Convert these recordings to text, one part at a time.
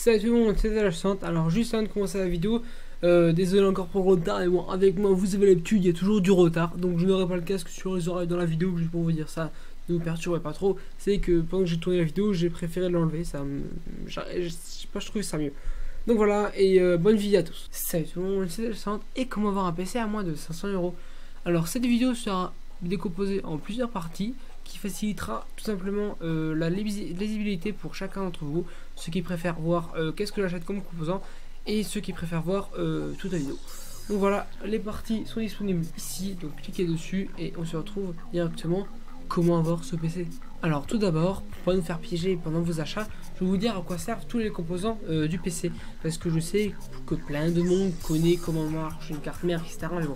Salut tout le monde, c'est Alexandre. Alors juste avant de commencer la vidéo, désolé encore pour le retard, mais bon, avec moi vous avez l'habitude, il y a toujours du retard, donc je n'aurai pas le casque sur les oreilles dans la vidéo, juste pour vous dire ça, ne vous perturbez pas trop. C'est que pendant que j'ai tourné la vidéo, j'ai préféré l'enlever, je trouvais ça mieux. Donc voilà, et bonne vidéo à tous. Salut tout le monde, c'est Alexandre, et comment avoir un PC à moins de 500 €. Alors cette vidéo sera décomposée en plusieurs parties, qui facilitera tout simplement la lisibilité pour chacun d'entre vous, ceux qui préfèrent voir qu'est-ce que j'achète comme composant et ceux qui préfèrent voir toute la vidéo. Donc voilà, les parties sont disponibles ici, donc cliquez dessus et on se retrouve directement comment avoir ce PC. Alors tout d'abord, pour pas nous faire piéger pendant vos achats, je vais vous dire à quoi servent tous les composants du PC, parce que je sais que plein de monde connaît comment marche une carte mère, etc. Mais bon,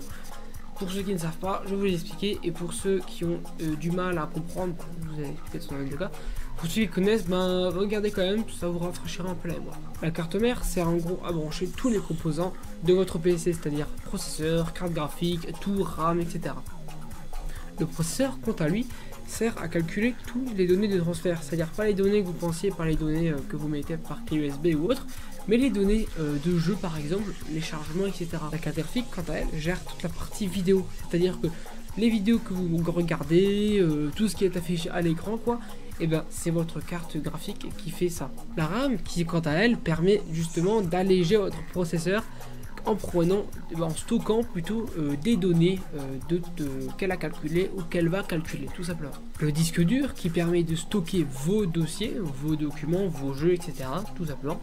pour ceux qui ne savent pas, je vais vous l'expliquer, et pour ceux qui ont du mal à comprendre, vous allez expliquer son de cas. Pour ceux qui connaissent, ben regardez quand même, ça vous rafraîchira un peu la mémoire. La carte mère sert en gros à brancher tous les composants de votre PC, c'est-à-dire processeur, carte graphique, tout, RAM, etc. Le processeur, quant à lui, sert à calculer toutes les données de transfert, c'est-à-dire pas les données que vous pensiez par les données que vous mettez par clé USB ou autre, mais les données de jeu par exemple, les chargements, etc. La carte graphique, quant à elle, gère toute la partie vidéo, c'est-à-dire que les vidéos que vous regardez, tout ce qui est affiché à l'écran, quoi, et ben c'est votre carte graphique qui fait ça. La RAM, qui quant à elle, permet justement d'alléger votre processeur en stockant plutôt des données qu'elle a calculées ou qu'elle va calculer, tout simplement. Le disque dur qui permet de stocker vos dossiers, vos documents, vos jeux, etc. tout simplement.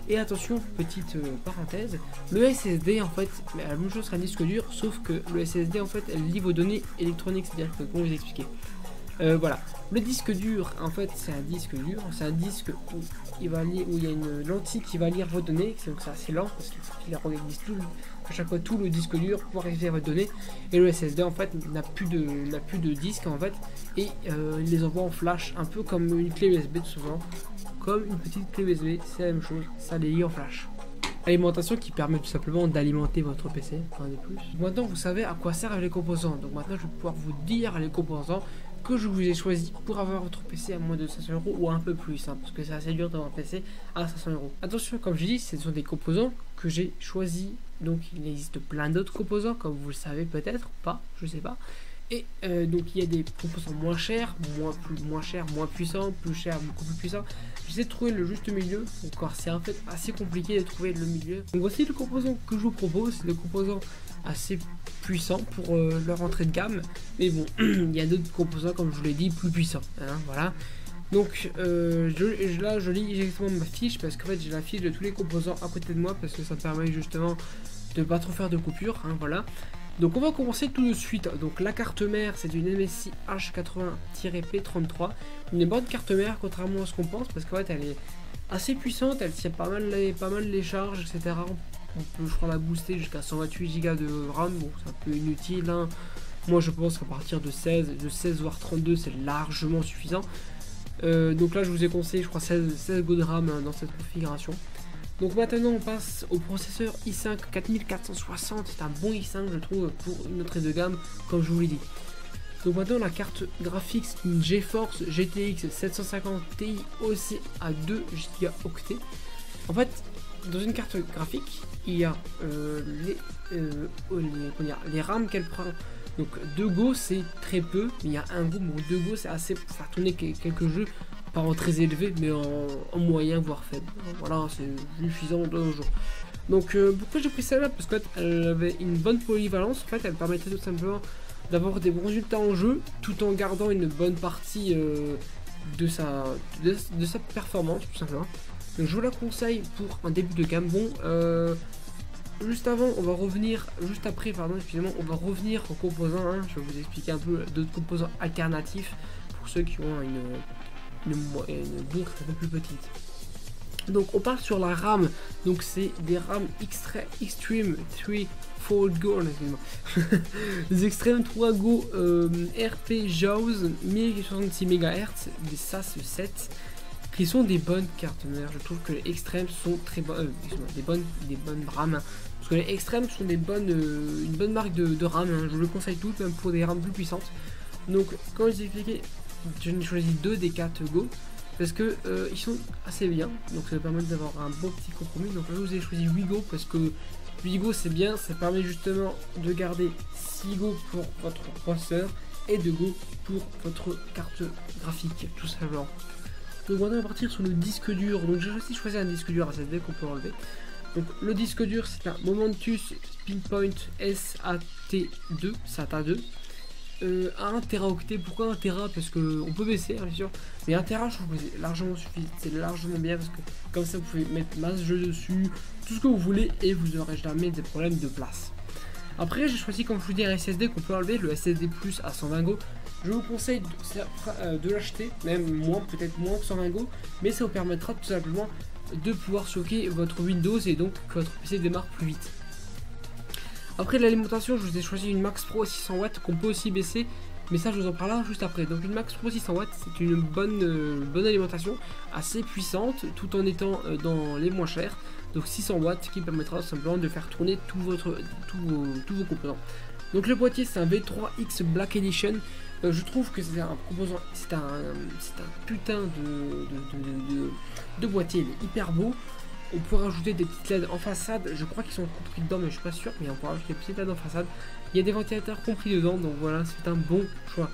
Et attention, petite parenthèse, le SSD en fait, la même chose qu'un disque dur, sauf que le SSD en fait, elle lit vos données électroniques, c'est-à-dire que, comment vous expliquer. Voilà, le disque dur, en fait, c'est un disque dur, c'est un disque où il y a une lentille qui va lire vos données, donc c'est assez lent parce qu'il faut qu'il regarde à chaque fois tout le disque dur pour récupérer vos données. Et le SSD en fait n'a plus de disque en fait, et il les envoie en flash, un peu comme une clé USB tout souvent, comme une petite clé USB, c'est la même chose, ça les lit en flash. Alimentation qui permet tout simplement d'alimenter votre PC, un de plus. Maintenant vous savez à quoi servent les composants, donc maintenant je vais pouvoir vous dire les composants que je vous ai choisi pour avoir votre PC à moins de 500 € ou un peu plus, hein, parce que c'est assez dur d'avoir un PC à 500 €. Attention, comme je dis, ce sont des composants que j'ai choisis, donc il existe plein d'autres composants, comme vous le savez peut-être, pas, je sais pas. Et donc il y a des composants moins chers, moins chers, moins puissants, plus chers, beaucoup plus puissants. J'essaie de trouver le juste milieu, encore c'est en fait assez compliqué de trouver le milieu. Donc voici le composant que je vous propose, c'est le composant assez puissant pour leur entrée de gamme. Mais bon, il y a d'autres composants comme je vous l'ai dit, plus puissants, hein, voilà. Donc là je lis exactement ma fiche, parce qu'en fait j'ai la fiche de tous les composants à côté de moi, parce que ça me permet justement de pas trop faire de coupures, hein, voilà. Donc on va commencer tout de suite. Donc la carte mère, c'est une MSI H80-P33, une bonne carte mère contrairement à ce qu'on pense, parce qu'en fait elle est assez puissante, elle tient pas mal les charges, etc. On peut je crois la booster jusqu'à 128 Go de RAM, bon c'est un peu inutile, hein. Moi je pense qu'à partir de 16 voire 32 c'est largement suffisant. Donc là je vous ai conseillé je crois 16 Go de RAM, hein, dans cette configuration. Donc maintenant on passe au processeur i5 4460, c'est un bon i5 je trouve pour une entrée de gamme comme je vous l'ai dit. Donc maintenant la carte graphique c'est une GeForce GTX 750 Ti OC à 2 Go. En fait dans une carte graphique il y a les RAM qu'elle prend. Donc 2 Go c'est très peu, mais il y a 1 Go, bon 2 Go c'est assez pour faire tourner quelques jeux, pas en très élevé mais en moyen voire faible. Voilà, c'est suffisant de nos jours. Donc pourquoi j'ai pris celle-là? Parce qu'elle avait une bonne polyvalence, en fait elle permettait tout simplement d'avoir des bons résultats en jeu tout en gardant une bonne partie de sa performance tout simplement. Donc je vous la conseille pour un début de gamme. Bon juste avant, on va revenir, juste après, pardon, excusez-moi, on va revenir aux composants, hein. Je vais vous expliquer un peu d'autres composants alternatifs pour ceux qui ont une bourse un peu plus petite. Donc on part sur la RAM, donc c'est des RAM Extreme 3 4 Go, excusez-moi, les Extreme 3 Go RP JAWS 1066 MHz, des SAS 7, qui sont des bonnes cartes mères. Je trouve que les Extreme sont très bonnes, des bonnes RAM, hein. Parce que les Extreme sont une bonne marque de RAM, hein. Je vous le conseille toutes, même pour des RAM plus puissantes. Donc comme je vous ai expliqué, j'en ai choisi 2 des 4 Go. parce que ils sont assez bien, donc ça va permettre d'avoir un bon petit compromis. Donc là vous avez choisi 8 Go parce que 8 Go c'est bien, ça permet justement de garder 6 Go pour votre processeur et 2 Go pour votre carte graphique, tout simplement. Donc maintenant on va partir sur le disque dur. Donc j'ai aussi choisi un disque dur SSD qu'on peut enlever. Donc le disque dur c'est un Momentus Pinpoint SAT2, SATA2. À 1 Teraoctet. Pourquoi 1 Tera? Parce que on peut baisser, hein, bien sûr, mais 1 Tera je trouve que c'est largement suffisant, c'est largement bien parce que comme ça vous pouvez mettre masse de jeux dessus, tout ce que vous voulez et vous n'aurez jamais des problèmes de place. Après j'ai choisi, comme je vous dis, un SSD qu'on peut enlever, le SSD Plus à 120 Go. Je vous conseille de l'acheter, même moins, peut-être moins que 120 Go, mais ça vous permettra tout simplement de pouvoir stocker votre Windows et donc que votre PC démarre plus vite. Après l'alimentation, je vous ai choisi une Max Pro 600 watts qu'on peut aussi baisser, mais ça je vous en parlerai juste après. Donc une Max Pro 600 watts c'est une bonne alimentation, assez puissante, tout en étant dans les moins chers. Donc 600 watts qui permettra simplement de faire tourner tous vos composants. Donc le boîtier c'est un V3X Black Edition. Je trouve que c'est un composant, c'est un putain de boîtier, il est hyper beau. On peut rajouter des petites LED en façade, je crois qu'ils sont compris dedans mais je suis pas sûr, mais on peut rajouter des petites LED en façade. Il y a des ventilateurs compris dedans, donc voilà, c'est un bon choix.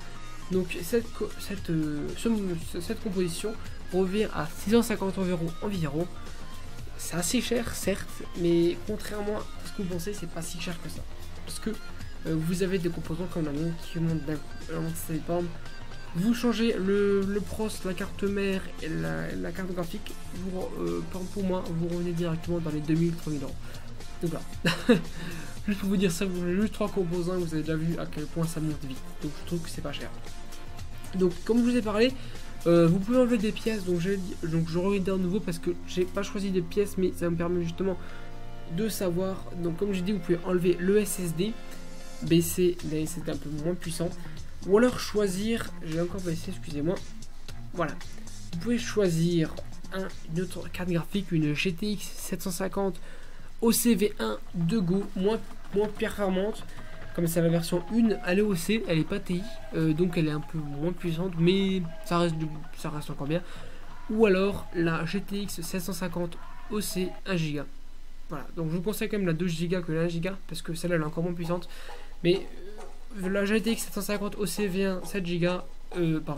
Donc cette composition revient à 650 € environ. C'est assez cher certes, mais contrairement à ce que vous pensez, c'est pas si cher que ça. Parce que vous avez des composants comme la montre qui montent d'un coup. Vous changez le pros, la carte mère et la carte graphique, pour moi, vous revenez directement dans les 2000-3000 €. Donc voilà, juste pour vous dire ça, vous avez juste 3 composants et vous avez déjà vu à quel point ça monte vite. Donc je trouve que c'est pas cher. Donc comme je vous ai parlé, vous pouvez enlever des pièces, donc je reviens de nouveau parce que j'ai pas choisi des pièces, mais ça me permet justement de savoir. Donc comme j'ai dit, vous pouvez enlever le SSD, baisser les SSD un peu moins puissants. Ou alors choisir, j'ai encore baissé, excusez-moi, voilà, vous pouvez choisir une autre carte graphique, une GTX 750 OCV1 2 Go, moins performante, comme c'est la version 1, elle est OC, elle est pas TI, donc elle est un peu moins puissante, mais ça reste encore bien. Ou alors la GTX 750 OC 1 Go. Voilà, donc je vous conseille quand même la 2 Go que la 1 Go, parce que celle-là elle est encore moins puissante, mais la GTX 750 OCV1 7 Go, 2 Go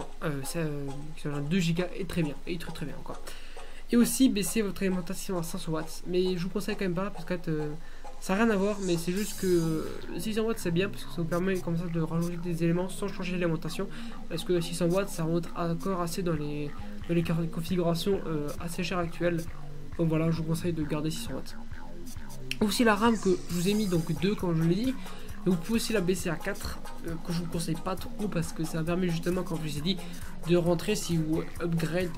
est très bien, très bien encore. Et aussi baisser votre alimentation à 500 watts, mais je vous conseille quand même pas parce que ça n'a rien à voir, mais c'est juste que 600 watts c'est bien parce que ça vous permet comme ça de rajouter des éléments sans changer l'alimentation, parce que 600 watts ça rentre encore assez dans les configurations assez chères actuelles. Donc voilà, je vous conseille de garder 600 watts. Aussi la RAM que je vous ai mis donc 2 comme je l'ai dit. Vous pouvez aussi la baisser à 4, que je vous conseille pas trop parce que ça permet justement, comme je vous ai dit, de rentrer si vous upgrade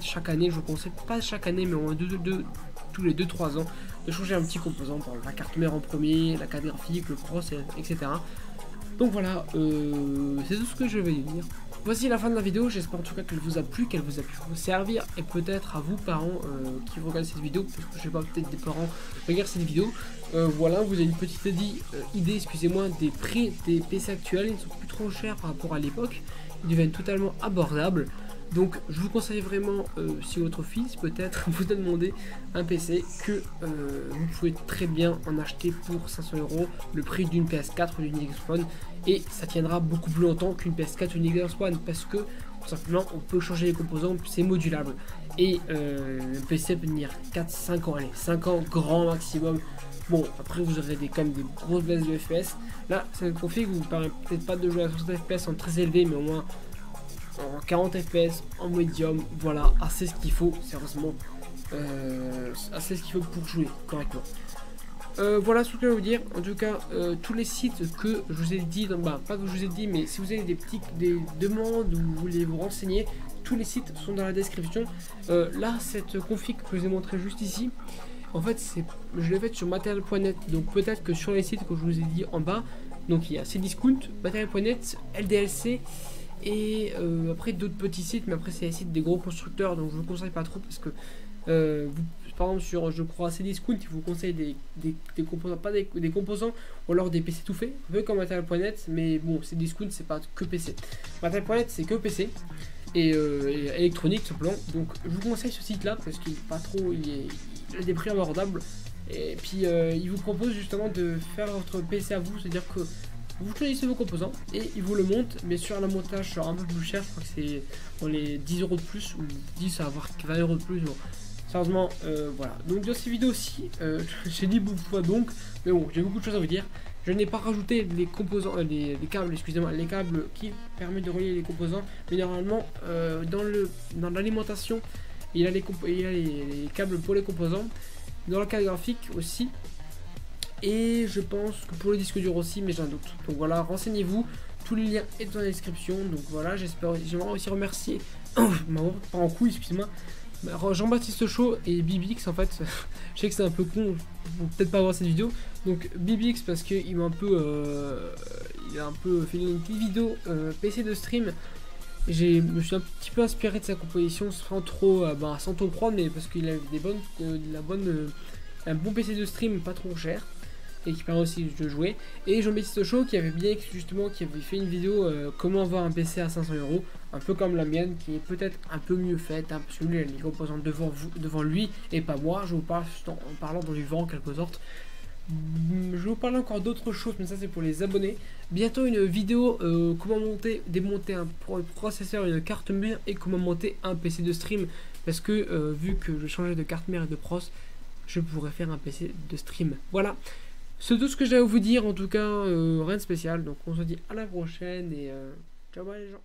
chaque année. Je vous conseille pas chaque année, mais au moins tous les 2-3 ans, de changer un petit composant, par exemple la carte mère en premier, la carte graphique, le pros, etc. Donc voilà, c'est tout ce que je vais dire. Voici la fin de la vidéo, j'espère en tout cas qu'elle vous a plu, qu'elle vous a pu vous servir et peut-être à vous parents qui regardent cette vidéo, parce que je sais pas, peut-être des parents regardent cette vidéo. Voilà, vous avez une petite idée, excusez-moi, des prix des PC actuels, ils sont plus trop chers par rapport à l'époque, ils deviennent totalement abordables. Donc je vous conseille vraiment, si votre fils peut-être vous a demandé un PC, que vous pouvez très bien en acheter pour 500 €, le prix d'une PS4 ou d'une Xbox One, et ça tiendra beaucoup plus longtemps qu'une PS4 ou une Xbox One, parce que tout simplement on peut changer les composants, c'est modulable, et le PC peut tenir 4-5 ans, allez 5 ans grand maximum. Bon, après vous aurez quand même des grosses baisses de FPS. Là c'est une config, vous ne permet peut-être pas de jouer à 60 FPS en très élevé, mais au moins en 40 fps, en médium, voilà, assez ce qu'il faut, sérieusement, assez ce qu'il faut pour jouer correctement. Voilà ce que je vais vous dire. En tout cas, tous les sites que je vous ai dit, pas que je vous ai dit, mais si vous avez des demandes ou vous voulez vous renseigner, tous les sites sont dans la description. Là, cette config que je vous ai montré juste ici, en fait, je l'ai faite sur material.net, donc peut-être que sur les sites que je vous ai dit en bas, donc il y a Cdiscount, material.net, LDLC, et après d'autres petits sites, mais après c'est les sites des gros constructeurs, donc je vous conseille pas trop parce que par exemple sur, je crois, Cdiscount, il vous conseille des composants, pas des composants, ou alors des PC tout faits, un peu comme Material.net, mais bon, Cdiscount c'est pas que PC. Material.net c'est que PC, et électronique tout simplement. Donc je vous conseille ce site là parce qu'il est pas trop, il a des prix abordables. Et puis il vous propose justement de faire votre PC à vous, c'est-à-dire que vous choisissez vos composants et il vous le monte. Bien sûr, le montage sera un peu plus cher, je crois que c'est dans les 10 € de plus ou 10 à avoir 20 € de plus. Bon, sérieusement, voilà. Donc dans ces vidéos aussi, j'ai dit beaucoup de fois donc, mais bon, j'ai beaucoup de choses à vous dire. Je n'ai pas rajouté les composants, les câbles, excusez-moi, les câbles qui permettent de relier les composants, mais normalement dans l'alimentation, il y a les câbles pour les composants, dans le cadre graphique aussi. Et je pense que pour le disque dur aussi, mais j'ai un doute. Donc voilà, renseignez-vous. Tous les liens sont dans la description. Donc voilà, j'aimerais aussi remercier maman, pas en couille, excusez-moi, Jean-Baptiste Chaud et Bibix. En fait, je sais que c'est un peu con, pour peut-être pas voir cette vidéo. Donc Bibix parce qu'il m'a un peu, il a un peu fait une petite vidéo PC de stream. Je me suis un petit peu inspiré de sa composition sans trop, sans trop prendre, mais parce qu'il a des bonnes, un bon PC de stream pas trop cher et qui permet aussi de jouer. Et Jean-Baptiste Chaud qui avait bien justement, qui avait fait une vidéo comment avoir un PC à 500 €, un peu comme la mienne, qui est peut-être un peu mieux faite, hein, parce que lui il a les composants devant lui et pas moi. Je vous parle en parlant dans du vent en quelque sorte. Je vais vous parler encore d'autres choses, mais ça c'est pour les abonnés. Bientôt une vidéo comment démonter un processeur, une carte mère et comment monter un PC de stream. Parce que vu que je changeais de carte mère et de pros, je pourrais faire un PC de stream. Voilà, c'est tout ce que j'ai à vous dire. En tout cas, rien de spécial. Donc on se dit à la prochaine et ciao les gens.